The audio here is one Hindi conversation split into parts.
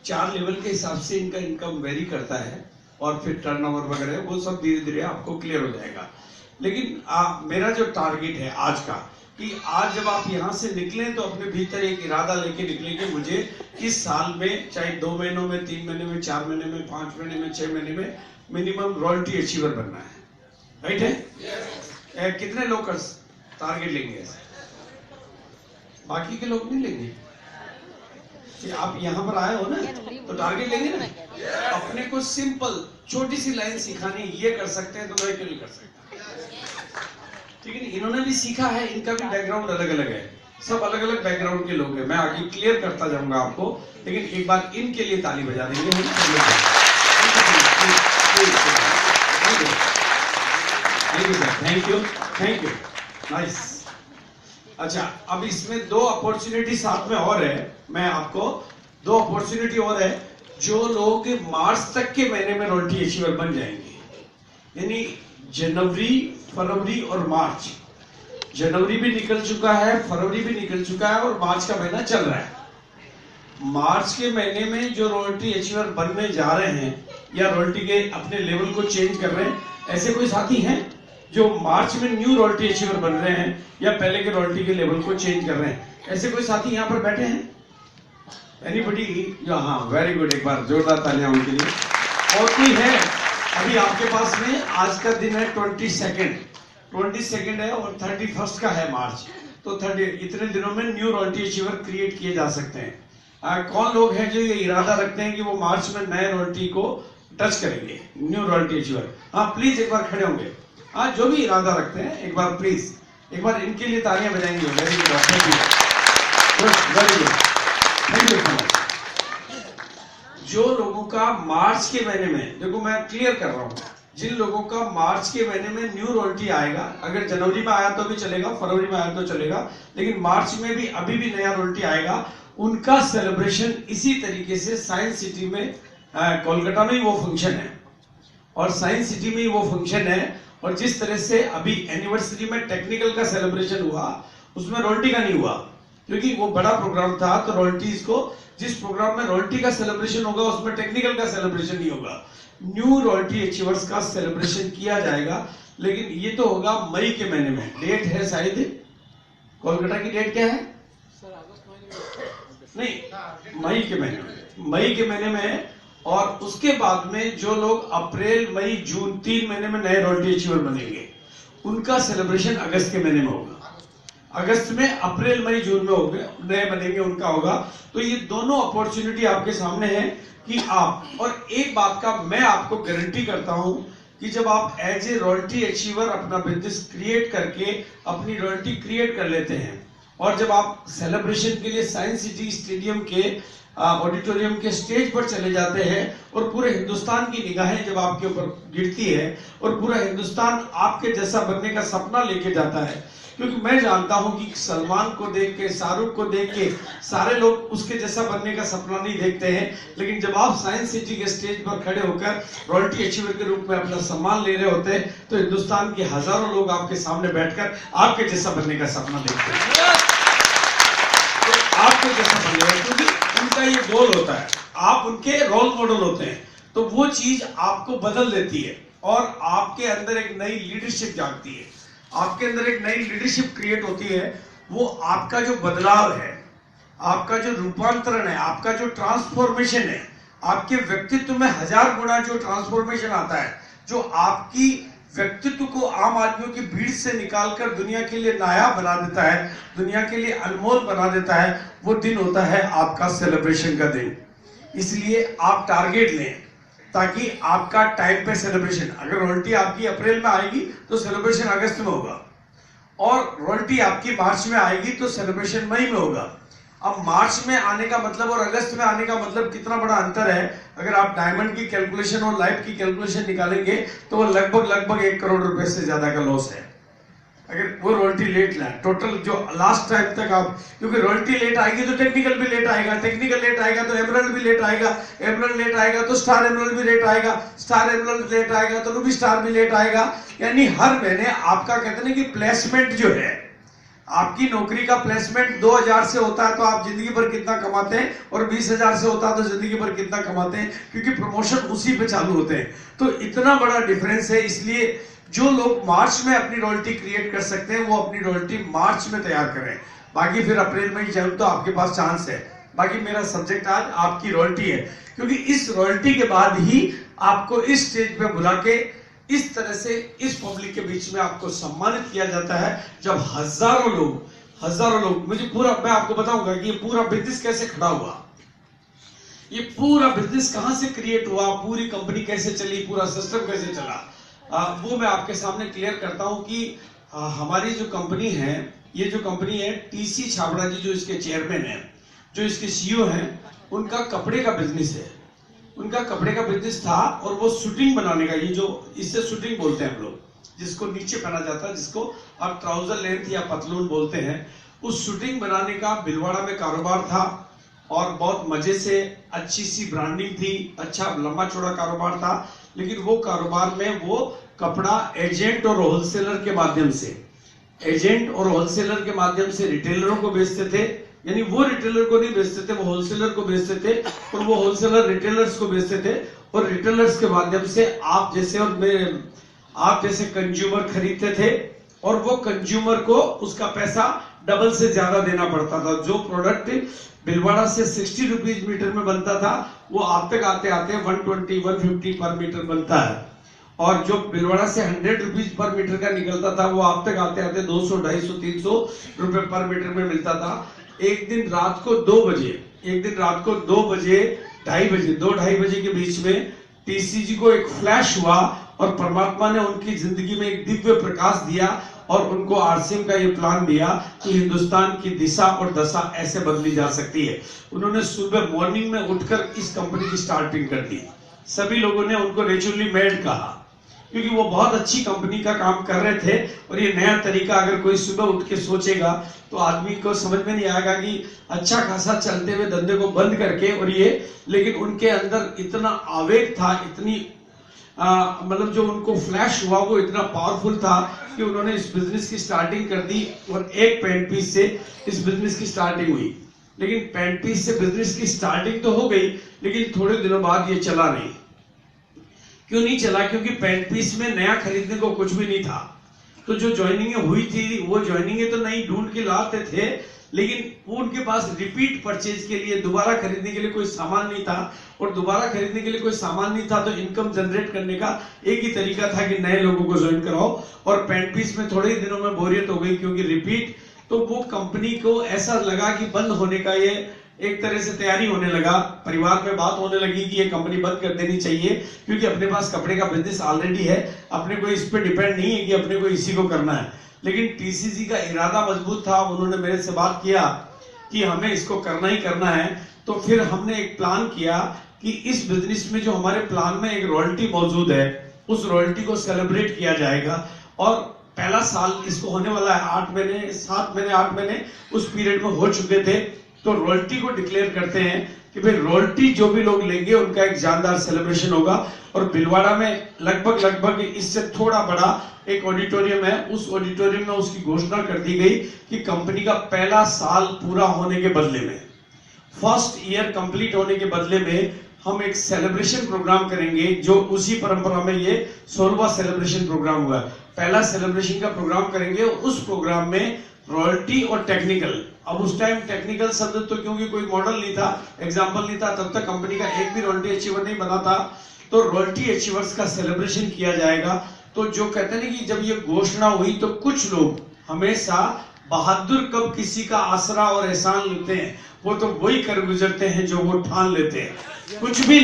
4 लेवल के हिसाब से इनका इनकम वेरी करता है और फिर टर्नओवर वगैरह वो सब धीरे धीरे आपको क्लियर हो जाएगा। लेकिन मेरा जो टारगेट है आज का, कि आज जब आप यहाँ से निकलें तो अपने भीतर एक इरादा लेके निकलें कि मुझे इस साल में, चाहे 2 महीनों में, 3 महीने में, 4 महीने में, 5 महीने में, 6 महीने में मिनिमम रॉयल्टी अचीवर बनना है। राइट है? yes. कितने लोग टारगेट लेंगे? बाकी के लोग नहीं लेंगे कि आप यहाँ पर आए हो ना तो टारगेट लेंगे ना। अपने को सिंपल छोटी सी लाइन सिखानी, ये कर सकते हैं तो मैं क्यों नहीं कर सकता? ठीक है, इन्होंने भी सीखा है, इनका भी बैकग्राउंड अलग अलग है, सब अलग अलग बैकग्राउंड के लोग हैं। मैं आगे क्लियर करता जाऊंगा आपको, लेकिन एक बार इनके लिए ताली बजा देंगे। Thank you, thank you, nice. अच्छा, अब इसमें 2 अपॉर्चुनिटी साथ में और है। मैं आपको 2 अपॉर्चुनिटी और है। जो लोग मार्च तक के महीने में रॉयल्टी अचीवर बन जाएंगे, यानी जनवरी, फरवरी और मार्च, जनवरी भी निकल चुका है, फरवरी भी निकल चुका है और मार्च का महीना चल रहा है। मार्च के महीने में जो रॉयल्टी अचीवर बनने जा रहे हैं या रॉयल्टी के अपने लेवल को चेंज कर रहे हैं, ऐसे कोई साथी हैं जो मार्च में न्यू रॉयल्टी अचीवर बन रहे हैं या पहले के रॉयल्टी के लेवल को चेंज कर रहे हैं? ऐसे कोई साथी यहाँ पर बैठे हैं? एनीबडी? हाँ, वेरी गुड, एक बार जोरदार तालियां उनके लिए। और कोई है? अभी आपके पास में आज का दिन है 22 है और 31 का है मार्च, तो 30 इतने दिनों में न्यू रॉयल्टी अचीवर क्रिएट किए जा सकते हैं। कौन लोग हैं जो ये इरादा रखते हैं कि वो मार्च में नए रॉयल्टी को टच करेंगे, न्यू रॉयल्टी अचीवर? हाँ प्लीज एक बार खड़े होंगे। हाँ, जो भी इरादा रखते हैं एक बार प्लीज, एक बार इनके लिए तालियां बजाएंगे। Very good, thank you, very good, thank you so much. जो लोगों का मार्च के महीने में, देखो मैं क्लियर कर रहा हूं, जिन लोगों का मार्च के महीने में न्यू रॉयल्टी आएगा, अगर जनवरी में आया तो भी चलेगा, फरवरी में आया तो चलेगा, लेकिन मार्च में भी अभी भी नया रॉयल्टी आएगा, उनका सेलिब्रेशन इसी तरीके से साइंस सिटी में, कोलकाता में ही वो फंक्शन है और साइंस सिटी में ही वो फंक्शन है। और जिस तरह से अभी एनिवर्सरी में टेक्निकल का सेलिब्रेशन हुआ, उसमें रॉयल्टी का नहीं हुआ क्योंकि वो बड़ा प्रोग्राम था, तो रॉयल्टीज को, जिस प्रोग्राम में रॉयल्टी का सेलिब्रेशन होगा उसमें टेक्निकल का सेलिब्रेशन नहीं होगा। न्यू रॉयल्टी अचीवर्स का सेलिब्रेशन किया जाएगा, लेकिन ये तो होगा मई के महीने में। डेट है शायद, कोलकाता की डेट क्या है? नहीं, मई के महीने में, मई के महीने में। और उसके बाद में जो लोग अप्रैल, मई, जून 3 महीने में नए रॉयल्टी अचीवर बनेंगे, उनका सेलिब्रेशन अगस्त के महीने में होगा। अगस्त में, अप्रैल, मई, जून में होंगे, नए बनेंगे, उनका होगा। तो ये दोनों अपॉर्चुनिटी आपके सामने है कि आप, और एक बात का मैं आपको गारंटी करता हूं कि जब आप एज ए रॉयल्टी अचीवर अपना बिजनेस क्रिएट करके अपनी रॉयल्टी क्रिएट कर लेते हैं और जब आप सेलिब्रेशन के लिए साइंस सिटी स्टेडियम के ऑडिटोरियम के स्टेज पर चले जाते हैं और पूरे हिंदुस्तान की निगाहें जब आपके ऊपर गिरती है और पूरा हिंदुस्तान आपके जैसा बनने का सपना लेके जाता है, क्योंकि मैं जानता हूं कि सलमान को देख के, शाहरुख को देख के सारे लोग उसके जैसा बनने का सपना नहीं देखते हैं, लेकिन जब आप साइंस सिटी के स्टेज पर खड़े होकर रॉयल्टी अचीवर के रूप में अपना सम्मान ले रहे होते हैं, तो हिंदुस्तान के हजारों लोग आपके सामने बैठकर आपके जैसा बनने का सपना देखते हैं, तो आपके जैसा बनने का, क्योंकि उनका ये गोल होता है, आप उनके रोल मॉडल होते हैं, तो वो चीज आपको बदल देती है और आपके अंदर एक नई लीडरशिप जागती है, आपके अंदर एक नई लीडरशिप क्रिएट होती है। वो आपका जो बदलाव है, आपका जो रूपांतरण है, आपका जो ट्रांसफॉर्मेशन है, आपके व्यक्तित्व में 1000 गुना जो ट्रांसफॉर्मेशन आता है, जो आपकी व्यक्तित्व को आम आदमियों की भीड़ से निकालकर दुनिया के लिए नायाब बना देता है, दुनिया के लिए अनमोल बना देता है, वो दिन होता है आपका सेलिब्रेशन का दिन। इसलिए आप टारगेट लें ताकि आपका टाइम पे सेलिब्रेशन, अगर रॉयल्टी आपकी अप्रैल में आएगी तो सेलिब्रेशन अगस्त में होगा, और रॉयल्टी आपकी मार्च में आएगी तो सेलिब्रेशन मई में होगा। अब मार्च में आने का मतलब और अगस्त में आने का मतलब कितना बड़ा अंतर है। अगर आप डायमंड की कैलकुलेशन और लाइफ की कैलकुलेशन निकालेंगे तो वो लगभग 1 करोड़ रुपए से ज्यादा का लॉस है अगर वो रॉयल्टी लेट लाए। टोटल जो लास्ट टाइम तक आप, क्योंकि रॉयल्टी लेट आएगी तो टेक्निकल भी लेट आएगा, टेक्निकल लेट आएगा तो एमरल्ड भी लेट आएगा, एमरल्ड लेट आएगा तो स्टार एमरल्ड भी लेट आएगा, स्टार एमरल्ड लेट आएगा तो रूबी स्टार भी लेट आएगा। यानी हर महीने आपका कहते हैं कि प्लेसमेंट जो है आपकी नौकरी का प्लेसमेंट 2000 से होता है तो आप जिंदगी भर कितना कमाते हैं, और 20,000 से होता है तो जिंदगी भर कितना कमाते हैं, क्योंकि प्रमोशन उसी पे चालू होते हैं। तो इतना बड़ा डिफरेंस है। इसलिए जो लोग मार्च में अपनी रॉयल्टी क्रिएट कर सकते हैं वो अपनी रॉयल्टी मार्च में तैयार करें, बाकी फिर अप्रैल में जरूर तो आपके पास चांस है। बाकी मेरा सब्जेक्ट आज आपकी रॉयल्टी है, क्योंकि इस रॉयल्टी के बाद ही आपको इस स्टेज पे बुला के इस तरह से इस पब्लिक के बीच में आपको सम्मानित किया जाता है, जब हजारों लोग मुझे पूरा, मैं आपको बताऊंगा कि ये पूरा बिजनेस कैसे खड़ा हुआ, ये पूरा बिजनेस कहां से क्रिएट हुआ, पूरी कंपनी कैसे चली, पूरा सिस्टम कैसे चला, वो मैं आपके सामने क्लियर करता हूं कि हमारी जो कंपनी है, ये जो कंपनी है टीसी छाबड़ा जी जो इसके चेयरमैन है, जो इसके सीईओ हैं, उनका कपड़े का बिजनेस है। उनका कपड़े का बिजनेस था और वो शूटिंग बनाने का, ये जो इससे शूटिंग बोलते हैं हम लोग, जिसको नीचे पहना जाता है, जिसको आप ट्राउजर लेंथ या पतलून बोलते हैं, उस शूटिंग बनाने का भिलवाड़ा में कारोबार था और बहुत मजे से अच्छी सी ब्रांडिंग थी, अच्छा लंबा चौड़ा कारोबार था। लेकिन वो कारोबार में वो कपड़ा एजेंट और होलसेलर के माध्यम से रिटेलरों को बेचते थे, यानी वो रिटेलर को नहीं बेचते थे, वो होलसेलर को बेचते थे, और वो होलसेलर रिटेलर्स को बेचते थे, और रिटेलर्स के माध्यम से आप जैसे कंज्यूमर खरीदते थे, और वो कंज्यूमर को उसका पैसा डबल से ज्यादा देना पड़ता था। जो प्रोडक्ट भिलवाड़ा से 60 रुपीज मीटर में बनता था, वो आप तक आते आते 120-150 पर मीटर बनता है, और जो भिलवाड़ा से 100 रुपीज पर मीटर का निकलता था, वो आप तक आते आते 200, 250, 300 रुपए पर मीटर में मिलता था। एक दिन रात को 2 बजे 2-2:30 बजे के बीच में टीसीजी को एक फ्लैश हुआ और परमात्मा ने उनकी जिंदगी में एक दिव्य प्रकाश दिया और उनको आरसीएम का ये प्लान दिया कि हिंदुस्तान की दिशा और दशा ऐसे बदली जा सकती है। उन्होंने सुबह मॉर्निंग में उठकर इस कंपनी की स्टार्टिंग कर दी। सभी लोगों ने उनको रेचुअली मेड कहा, क्योंकि वो बहुत अच्छी कंपनी का काम कर रहे थे, और ये नया तरीका अगर कोई सुबह उठ के सोचेगा तो आदमी को समझ में नहीं आएगा कि अच्छा खासा चलते हुए धंधे को बंद करके, और ये, लेकिन उनके अंदर इतना आवेग था, इतनी मतलब जो उनको फ्लैश हुआ वो इतना पावरफुल था कि उन्होंने इस बिजनेस की स्टार्टिंग कर दी, और एक पेंट पीस से इस बिजनेस की स्टार्टिंग हुई। लेकिन पेंट पीस से बिजनेस की स्टार्टिंग तो हो गई, लेकिन थोड़े दिनों बाद ये चला नहीं। क्यों नहीं चला? क्योंकि पेंट पीस में नया खरीदने को कुछ भी नहीं था। तो जो ज्वाइनिंग हुई थी वो ज्वाइनिंग तो नई ढूंढ के लाते थे, लेकिन वो उनके पास रिपीट परचेज के लिए, दोबारा खरीदने के लिए कोई सामान नहीं था, और दोबारा खरीदने के लिए कोई सामान नहीं था तो इनकम जनरेट करने का एक ही तरीका था कि नए लोगों को ज्वाइन कराओ। और पेंट पीस में थोड़े ही दिनों में बोरियत हो गई, क्योंकि रिपीट, तो वो कंपनी को ऐसा लगा कि बंद होने का ये एक तरह से तैयारी होने लगा, परिवार में बात होने लगी कि ये कंपनी बंद कर देनी चाहिए, क्योंकि अपने पास कपड़े का बिजनेस ऑलरेडी है, अपने को इस पे डिपेंड नहीं है कि अपने को इसी को करना है। लेकिन टीसीजी का इरादा मजबूत था, उन्होंने मेरे से बात किया कि हमें इसको करना ही करना है। तो फिर हमने एक प्लान किया कि इस बिजनेस में जो हमारे प्लान में एक रॉयल्टी मौजूद है, उस रॉयल्टी को सेलिब्रेट किया जाएगा। और पहला साल इसको होने वाला है, 8 महीने उस पीरियड में हो चुके थे। तो रॉयल्टी को डिक्लेयर करते हैं कि भाई रॉयल्टी जो भी लोग लेंगे उनका एक जानदार सेलिब्रेशन होगा। और भिलवाड़ा में लगभग इससे थोड़ा बड़ा एक ऑडिटोरियम है, उस ऑडिटोरियम में उसकी घोषणा कर दी गई कि कंपनी का पहला साल पूरा होने के बदले में, फर्स्ट ईयर कंप्लीट होने के बदले में हम एक सेलिब्रेशन प्रोग्राम करेंगे, जो उसी परंपरा में ये 16वां सेलिब्रेशन प्रोग्राम हुआ है। पहला सेलिब्रेशन का प्रोग्राम करेंगे, उस प्रोग्राम में रॉयल्टी और टेक्निकल, अब उस टाइम टेक्निकल शब्द तो क्योंकि कोई मॉडल नहीं था, एग्जांपल नहीं था, तब तक कंपनी का एक भी रॉयल्टी अचीवर नहीं बना था, तो रॉयल्टी अचीवर्स का सेलिब्रेशन किया जाएगा। तो जो कहते हैं कि जब ये घोषणा हुई तो कुछ लोग हमेशा बहादुर कब किसी का आसरा और एहसान लेते हैं, वो तो वही कर गुजरते हैं जो वो ठान लेते हैं। कुछ भी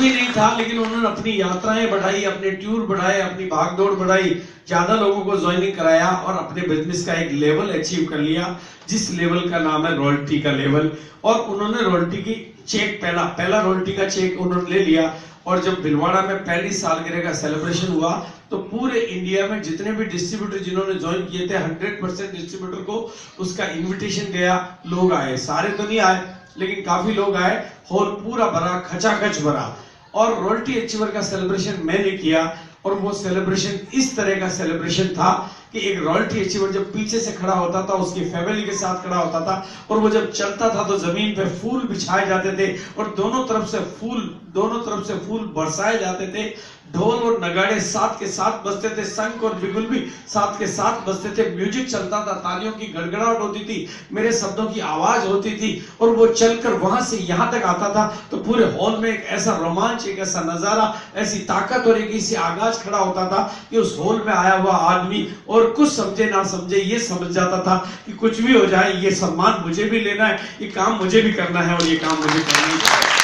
नहीं था, लेकिन उन्होंने अपनी यात्राएं बढ़ाई, अपने टूर बढ़ाए, अपनी भागदौड़ बढ़ाई, ज्यादा लोगों को ज्वाइनिंग कराया और अपने बिजनेस का एक लेवल अचीव कर लिया, जिस लेवल का नाम है रॉयल्टी का लेवल। और उन्होंने रॉयल्टी की चेक, पहला रॉयल्टी का चेक उन्होंने ले लिया। और जब भिलवाड़ा में पहली सालगिरह का सेलिब्रेशन हुआ तो पूरे इंडिया में जितने भी डिस्ट्रीब्यूटर जिन्होंने ज्वाइन किए थे, 100% डिस्ट्रीब्यूटर को उसका इन्विटेशन गया, लोग आए, सारे तो नहीं आए लेकिन काफी लोग आए, हॉल पूरा भरा, खचाखच भरा। और रॉयल्टी अचीवर का सेलिब्रेशन मैंने किया, और वो सेलिब्रेशन इस तरह का सेलिब्रेशन था कि एक रॉयल्टी अचीवर जब पीछे से खड़ा होता था, उसकी फैमिली के साथ खड़ा होता था, और वो जब चलता था तो जमीन पे फूल बिछाए जाते थे और दोनों तरफ से फूल बरसाए जाते थे। ढोल और नगाड़े साथ के साथ बजते थे, शंख और बिगुल भी साथ के साथ बजते थे, म्यूजिक चलता था, तालियों की गड़गड़ाहट होती थी, मेरे शब्दों की आवाज होती थी, और वो चलकर वहां से यहां तक आता था तो पूरे हॉल में एक ऐसा रोमांच, एक ऐसा नजारा, ऐसी ताकत और एक ऐसी आगाज खड़ा होता था कि उस हॉल में आया हुआ आदमी और कुछ समझे ना समझे ये समझ जाता था कि कुछ भी हो जाए, ये सम्मान मुझे भी लेना है, ये काम मुझे भी करना है और ये काम मुझे करना ही है।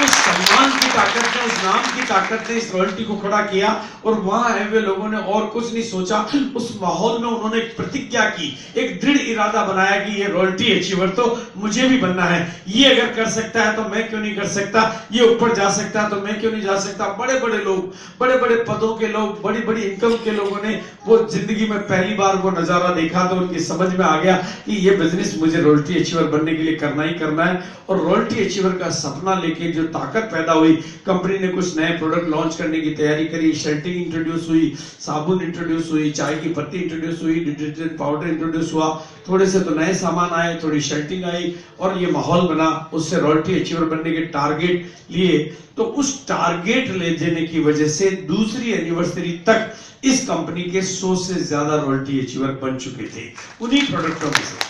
उस सम्मान की ताकत ने, उस नाम की ताकत ने इस रॉयल्टी को खड़ा किया, और वहां आए हुए लोगों ने और कुछ नहीं सोचा, उस माहौल में उन्होंने एक प्रतिज्ञा की, एक दृढ़ इरादा बनाया कि ये रॉयल्टी अचीवर तो मुझे भी बनना है, ये अगर कर सकता है तो मैं क्यों नहीं कर सकता, ये ऊपर जा सकता है तो मैं क्यों नहीं जा सकता। बड़े बड़े लोग, बड़े बड़े पदों के लोग, बड़ी बड़ी इनकम के लोगों ने वो जिंदगी में पहली बार वो नजारा देखा तो उनकी समझ में आ गया कि ये बिजनेस मुझे रॉयल्टी अचीवर बनने के लिए करना ही करना है। और रॉयल्टी अचीवर का सपना लेके जो ताकत पैदा हुई, कंपनी ने कुछ नए प्रोडक्ट लॉन्च करने की तैयारी करी, शर्टिंग इंट्रोड्यूस हुई, साबुन इंट्रोड्यूस हुई, चाय की पत्ती इंट्रोड्यूस हुई, डिटर्जेंट पाउडर इंट्रोड्यूस हुआ, थोड़े से तो नए सामान आए, थोड़ी शर्टिंग आई, और ये माहौल बना। उससे रॉयल्टी अचीवर बनने के टारगेट लिए, तो उस टारगेट ले देने की वजह से दूसरी एनिवर्सरी तक इस कंपनी के 100 से ज्यादा रॉयल्टी अचीवर बन चुके थे। उन्हीं प्रोडक्टों में से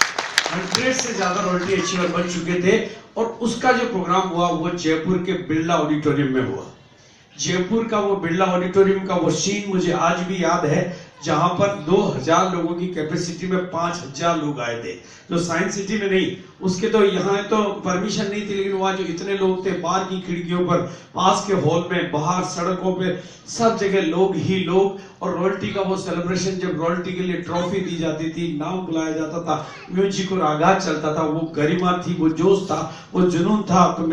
100 से ज्यादा रॉयल्टी अचीवर बन चुके थे। और उसका जो प्रोग्राम हुआ वो जयपुर के बिरला ऑडिटोरियम में हुआ। जयपुर का वो बिरला ऑडिटोरियम का वो सीन मुझे आज भी याद है, जहां पर 2000 लोगों की कैपेसिटी में 5000 लोग आए थे, जो साइंस सिटी में नहीं, उसके तो यहाँ तो परमिशन नहीं थी, लेकिन वहां जो इतने लोग थे, बाहर की खिड़कियों पर, पास के हॉल में, बाहर सड़कों पे, सब जगह लोग ही लोग। और रॉयल्टी का वो सेलिब्रेशन, जब रॉयल्टी के लिए ट्रॉफी दी जाती थी, नाम बुलाया जाता था, म्यूजिक और आगाज चलता था, वो गरिमा थी, वो जोश था, वो जुनून था। तो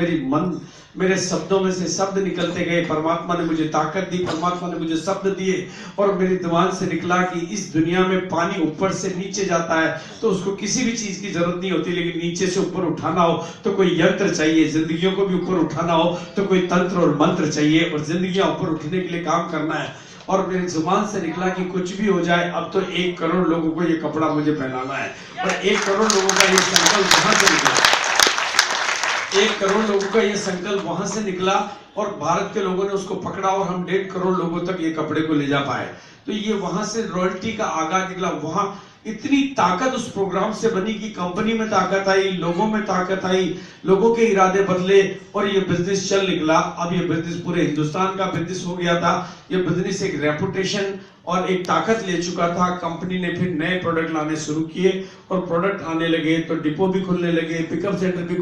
मेरे शब्दों में से शब्द निकलते गए, परमात्मा ने मुझे ताकत दी, परमात्मा ने मुझे शब्द दिए, और मेरे दिमाग से निकला कि इस दुनिया में पानी ऊपर से नीचे जाता है तो उसको किसी भी चीज की जरूरत नहीं होती, लेकिन नीचे से ऊपर उठाना हो तो कोई यंत्र चाहिए, जिंदगियों को भी ऊपर उठाना हो तो कोई तंत्र और मंत्र चाहिए, और जिंदगियां ऊपर उठने के लिए काम करना है। और मेरी जुबान से निकला कि कुछ भी हो जाए, अब तो 1 करोड़ लोगों को ये कपड़ा मुझे पहनाना है। और 1 करोड़ लोगों का ये संकल्प कहां से निकला? 1 करोड़ लोगों का ये संकल्प वहां से निकला, और भारत के लोगों ने उसको पकड़ा, और हम 1.5 करोड़ लोगों तक ये कपड़े को ले जा पाए। तो ये वहां से रॉयल्टी का आगाज निकला। वहां इतनी ताकत उस प्रोग्राम से बनी कि कंपनी में ताकत आई, लोगों में ताकत आई, लोगों के इरादे बदले, और ये बिजनेस चल निकला। अब ये बिजनेस पूरे हिंदुस्तान का बिजनेस हो गया था। ये बिजनेस एक रेपुटेशन और एक ताकत ले चुका था। कंपनी ने फिर नए प्रोडक्ट लाने शुरू किए, और प्रोडक्ट आने लगे तो डिपो भी खुलने लगे, पिकअप सेंटर भी